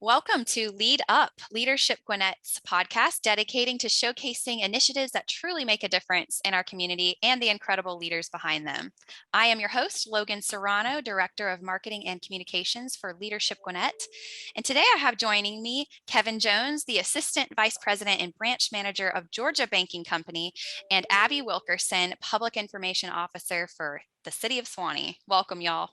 Welcome to Lead Up, Leadership Gwinnett's podcast dedicating to showcasing initiatives that truly make a difference in our community and the incredible leaders behind them. I am your host, Logan Serrano, Director of Marketing and Communications for Leadership Gwinnett. And today I have joining me Kevin Jones, the Assistant Vice President and Branch Manager of Georgia Banking Company, and Abby Wilkerson, Public Information Officer for the City of Suwanee. Welcome, y'all.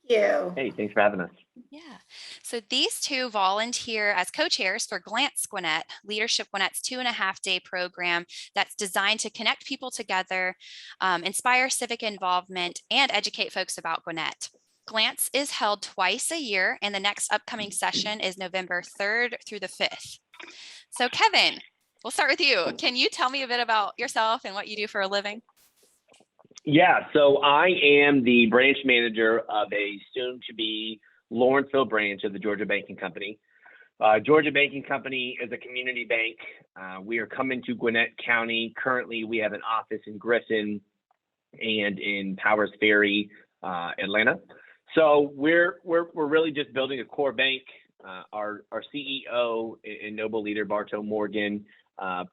You. Hey, thanks for having us. Yeah. So these two volunteer as co-chairs for Glance Gwinnett, Leadership Gwinnett's 2.5-day program that's designed to connect people together, inspire civic involvement, and educate folks about Gwinnett. Glance is held twice a year, and the next upcoming session is November 3rd through the 5th. So Kevin, we'll start with you. Can you tell me a bit about yourself and what you do for a living? Yeah, so I am the branch manager of a soon-to-be Lawrenceville branch of the Georgia Banking Company. Georgia Banking Company is a community bank. We are coming to Gwinnett County. Currently, we have an office in Griffin and in Powers Ferry, Atlanta. So we're really just building a core bank. Our CEO and noble leader, Bartow Morgan,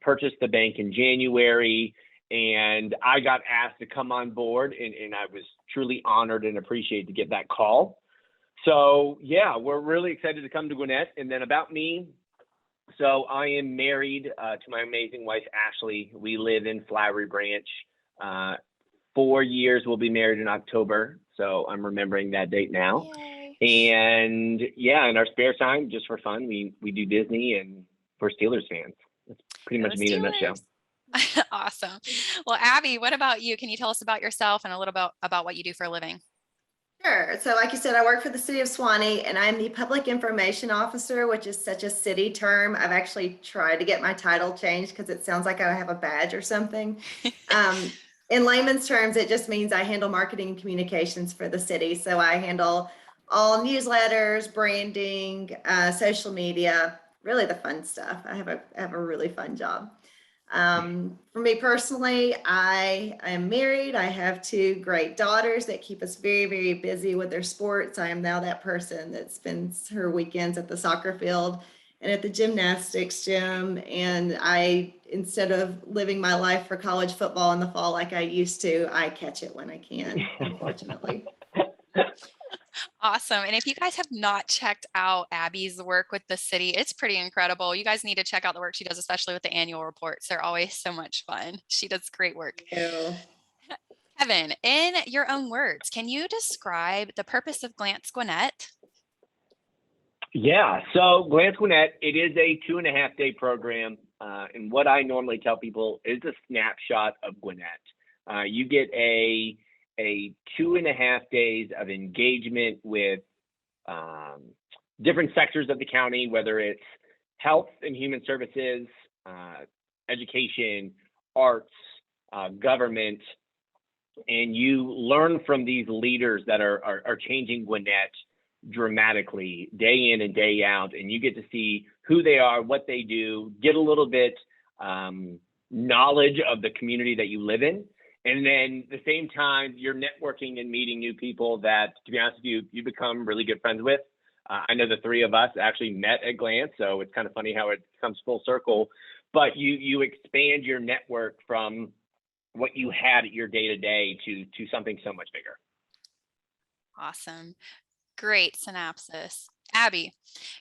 purchased the bank in January. And I got asked to come on board, and I was truly honored and appreciated to get that call. So, yeah, we're really excited to come to Gwinnett. And then about me, so I am married to my amazing wife, Ashley. We live in Flowery Branch. 4 years, we'll be married in October. So I'm remembering that date now. Yay. And, yeah, in our spare time, just for fun, we do Disney, and we're Steelers fans. That's pretty much me in a nutshell. Awesome. Well, Abby, what about you? Can you tell us about yourself and a little bit about what you do for a living? Sure. So like you said, I work for the City of Suwanee, and I'm the Public Information Officer, which is such a city term. I've actually tried to get my title changed because it sounds like I have a badge or something. In layman's terms, it just means I handle marketing and communications for the city. So I handle all newsletters, branding, social media, really the fun stuff. I have a really fun job. For me personally, I am married. I have 2 great daughters that keep us very, very busy with their sports. I am now that person that spends her weekends at the soccer field and at the gymnastics gym. And instead of living my life for college football in the fall like I used to, I catch it when I can, unfortunately. Awesome. And if you guys have not checked out Abby's work with the city, it's pretty incredible. You guys need to check out the work she does, especially with the annual reports. They're always so much fun. She does great work. Kevin, in your own words, can you describe the purpose of Glance Gwinnett? Yeah, so Glance Gwinnett, it is a 2.5-day program. And what I normally tell people is a snapshot of Gwinnett. You get a 2.5 days of engagement with different sectors of the county, whether it's health and human services, education, arts, government, and you learn from these leaders that are changing Gwinnett dramatically day in and day out, and you get to see who they are, what they do, get a little bit knowledge of the community that you live in. And then at the same time, you're networking and meeting new people that, to be honest with you, you become really good friends with. I know the 3 of us actually met at Glance, so it's kind of funny how it comes full circle. But you expand your network from what you had at your day-to-day to something so much bigger. Awesome. Great synopsis. Abby,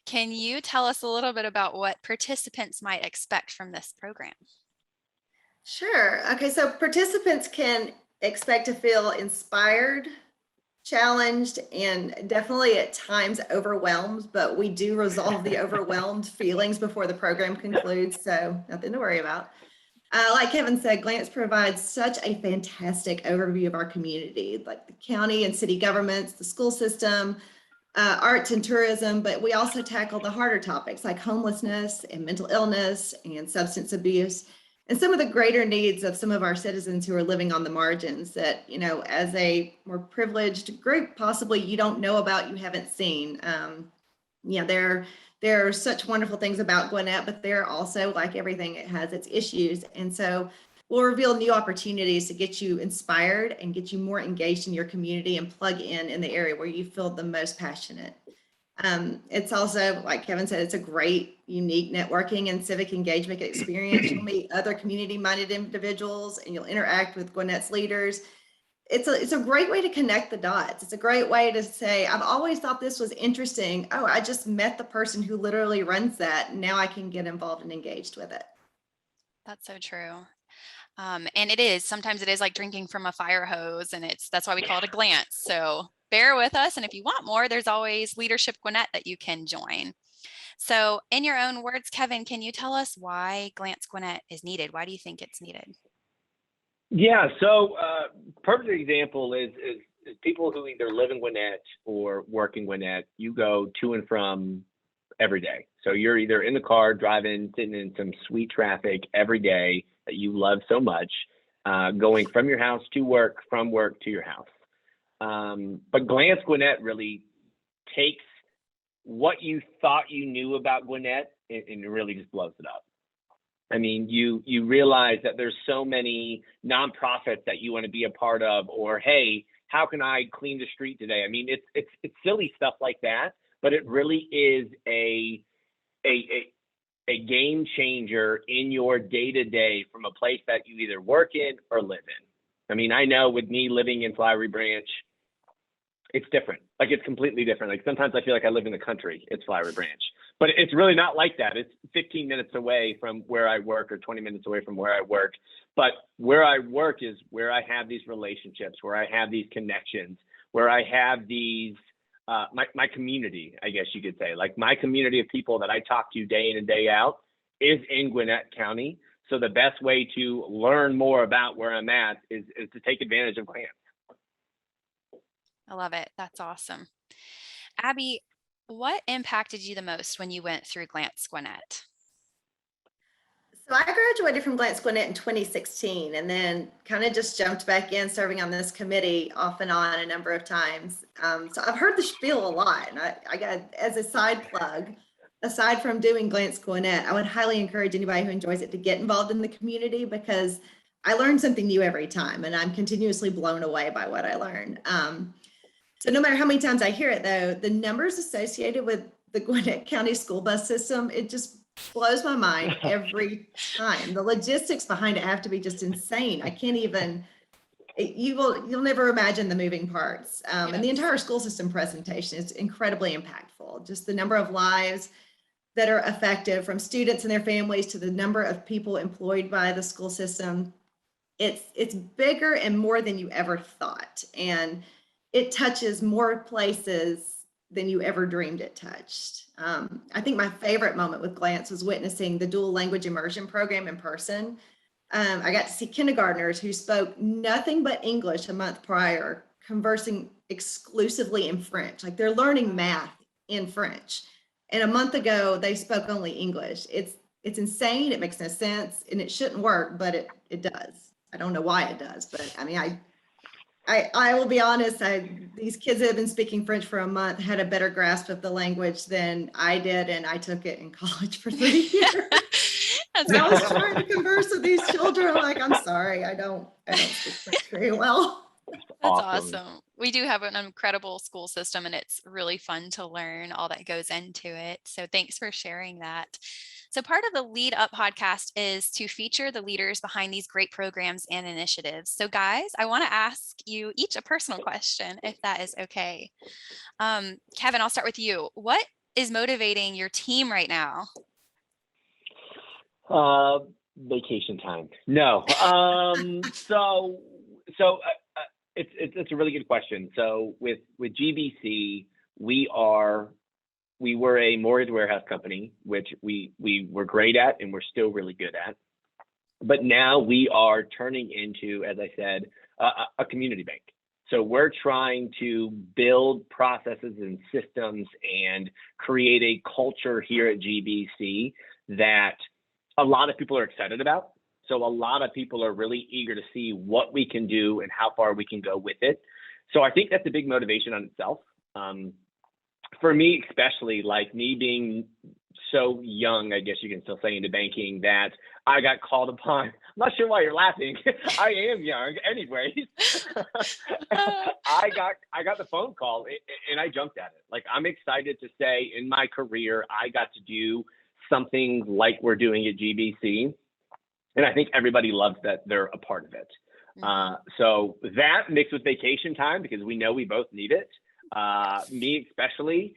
can you tell us a little bit about what participants might expect from this program? Sure. Okay, so participants can expect to feel inspired, challenged, and definitely at times overwhelmed, but we do resolve the overwhelmed feelings before the program concludes, so nothing to worry about. Like Kevin said, Glance provides such a fantastic overview of our community, like the county and city governments, the school system, arts and tourism, but we also tackle the harder topics like homelessness and mental illness and substance abuse, and some of the greater needs of some of our citizens who are living on the margins that, you know, as a more privileged group, possibly you don't know about, you haven't seen. Yeah, there are such wonderful things about Gwinnett, but there are also, like everything, it has its issues. And so we'll reveal new opportunities to get you inspired and get you more engaged in your community and plug in the area where you feel the most passionate. It's also, like Kevin said, it's a great, unique networking and civic engagement experience. You'll meet other community-minded individuals and you'll interact with Gwinnett's leaders. It's a great way to connect the dots. It's a great way to say, I've always thought this was interesting. Oh, I just met the person who literally runs that. Now I can get involved and engaged with it. That's so true. And sometimes it is like drinking from a fire hose, and that's why we call it a glance. So bear with us. And if you want more, there's always Leadership Gwinnett that you can join. So in your own words, Kevin, can you tell us why Glance Gwinnett is needed? Why do you think it's needed? Yeah, so perfect example is people who either live in Gwinnett or work in Gwinnett. You go to and from every day. So you're either in the car driving, sitting in some sweet traffic every day that you love so much, going from your house to work, from work to your house. But Glance Gwinnett really takes what you thought you knew about Gwinnett and really just blows it up. I mean, you realize that there's so many nonprofits that you want to be a part of, or hey, how can I clean the street today? I mean, it's silly stuff like that, but it really is a game changer in your day to day from a place that you either work in or live in. I mean, I know with me living in Flowery Branch, it's different. Like it's completely different. Like sometimes I feel like I live in the country. It's Flowery Branch, but it's really not like that. It's 15 minutes away from where I work or 20 minutes away from where I work. But where I work is where I have these relationships, where I have these connections, where I have these, my community, I guess you could say, like my community of people that I talk to day in and day out is in Gwinnett County. So the best way to learn more about where I'm at is to take advantage of Glance. I love it. That's awesome. Abby, what impacted you the most when you went through Glance Gwinnett? So I graduated from Glance Gwinnett in 2016 and then kind of just jumped back in serving on this committee off and on a number of times. So I've heard the spiel a lot. And I got, as a side plug, aside from doing Glance Gwinnett, I would highly encourage anybody who enjoys it to get involved in the community because I learn something new every time and I'm continuously blown away by what I learn. So no matter how many times I hear it though, the numbers associated with the Gwinnett County school bus system, it just blows my mind every time. The logistics behind it have to be just insane. I can't even, you'll never imagine the moving parts. And the entire school system presentation is incredibly impactful. Just the number of lives that are affected, from students and their families to the number of people employed by the school system. It's bigger and more than you ever thought. And it touches more places than you ever dreamed it touched. I think my favorite moment with Glance was witnessing the dual language immersion program in person. I got to see kindergartners who spoke nothing but English a month prior, conversing exclusively in French. Like they're learning math in French. And a month ago, they spoke only English. It's insane. It makes no sense and it shouldn't work, but it does. I don't know why it does, but I mean, I will be honest, these kids that have been speaking French for a month had a better grasp of the language than I did, and I took it in college for 3 years. I was trying to converse with these children. I'm like, I'm sorry, I don't speak French very well. That's awesome. We do have an incredible school system, and it's really fun to learn all that goes into it. So thanks for sharing that. So part of the Lead Up podcast is to feature the leaders behind these great programs and initiatives. So guys, I want to ask you each a personal question, if that is okay. Kevin, I'll start with you. What is motivating your team right now? Vacation time. No. It's a really good question. So with GBC, we were a mortgage warehouse company, which we were great at and we're still really good at. But now we are turning into, as I said, a community bank. So we're trying to build processes and systems and create a culture here at GBC that a lot of people are excited about. So a lot of people are really eager to see what we can do and how far we can go with it. So I think that's a big motivation on itself. for me, especially like me being so young, I guess you can still say into banking, that I got called upon. I'm not sure why you're laughing. I am young anyways. I got the phone call and I jumped at it. Like, I'm excited to say in my career, I got to do something like we're doing at GBC. And I think everybody loves that they're a part of it. So that mixed with vacation time, because we know we both need it. Me especially,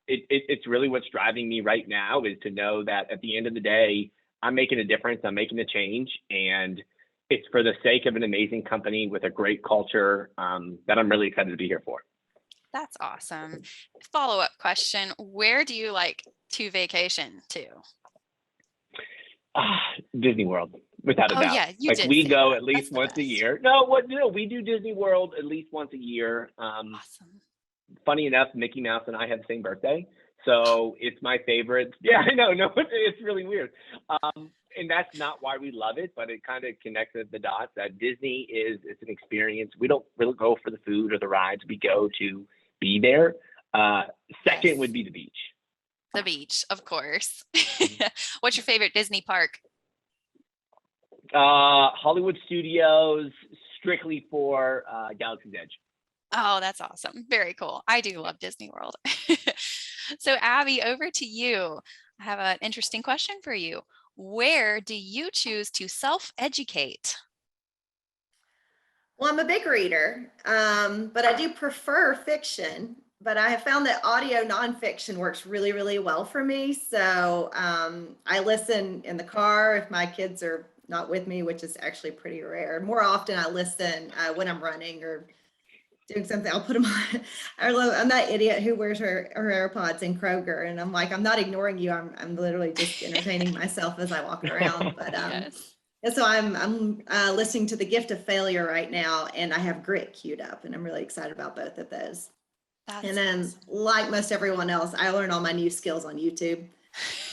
it's really what's driving me right now, is to know that at the end of the day, I'm making a difference, I'm making a change, and it's for the sake of an amazing company with a great culture that I'm really excited to be here for. That's awesome. Follow-up question: where do you like to vacation to? Disney World, without a doubt. Yeah, you like did. We go at least once a year. No, we do Disney World at least once a year. Awesome. Funny enough, Mickey Mouse and I have the same birthday, so it's my favorite. Yeah, I know. No, it's really weird. And that's not why we love it, but it kind of connects the dots that Disney it's an experience. We don't really go for the food or the rides. We go to be there. Second would be the beach. The beach, of course. What's your favorite Disney park? Hollywood Studios, strictly for Galaxy's Edge. Oh, that's awesome. Very cool. I do love Disney World. So Abby, over to you. I have an interesting question for you. Where do you choose to self-educate? Well, I'm a big reader, but I do prefer fiction. But I have found that audio nonfiction works really, really well for me. So I listen in the car if my kids are not with me, which is actually pretty rare. More often I listen when I'm running or doing something. I'll put them on. I'm that idiot who wears her AirPods in Kroger, and I'm like, I'm not ignoring you. I'm literally just entertaining myself as I walk around. But Yes. and so I'm listening to The Gift of Failure right now, and I have Grit queued up, and I'm really excited about both of those. And then, awesome. like most everyone else, I learn all my new skills on YouTube.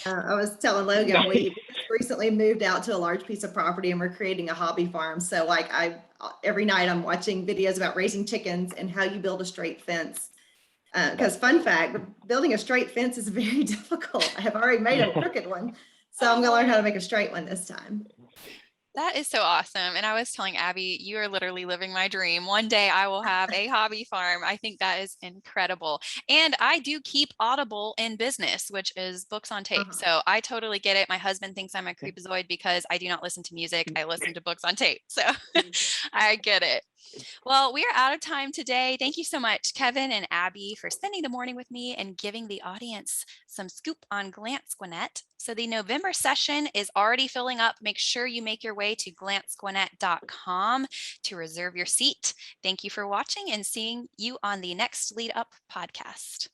I was telling Logan, we recently moved out to a large piece of property and we're creating a hobby farm. So like every night I'm watching videos about raising chickens and how you build a straight fence. Because fun fact, building a straight fence is very difficult. I have already made a crooked one. So I'm gonna learn how to make a straight one this time. That is so awesome. And I was telling Abby, you are literally living my dream. One day I will have a hobby farm. I think that is incredible. And I do keep Audible in business, which is books on tape. So I totally get it. My husband thinks I'm a creepazoid because I do not listen to music. I listen to books on tape. So I get it. Well, we are out of time today. Thank you so much, Kevin and Abby, for spending the morning with me and giving the audience some scoop on Glance Gwinnett. So the November session is already filling up. Make sure you make your way to glancegwinnett.com to reserve your seat. Thank you for watching and seeing you on the next Lead Up podcast.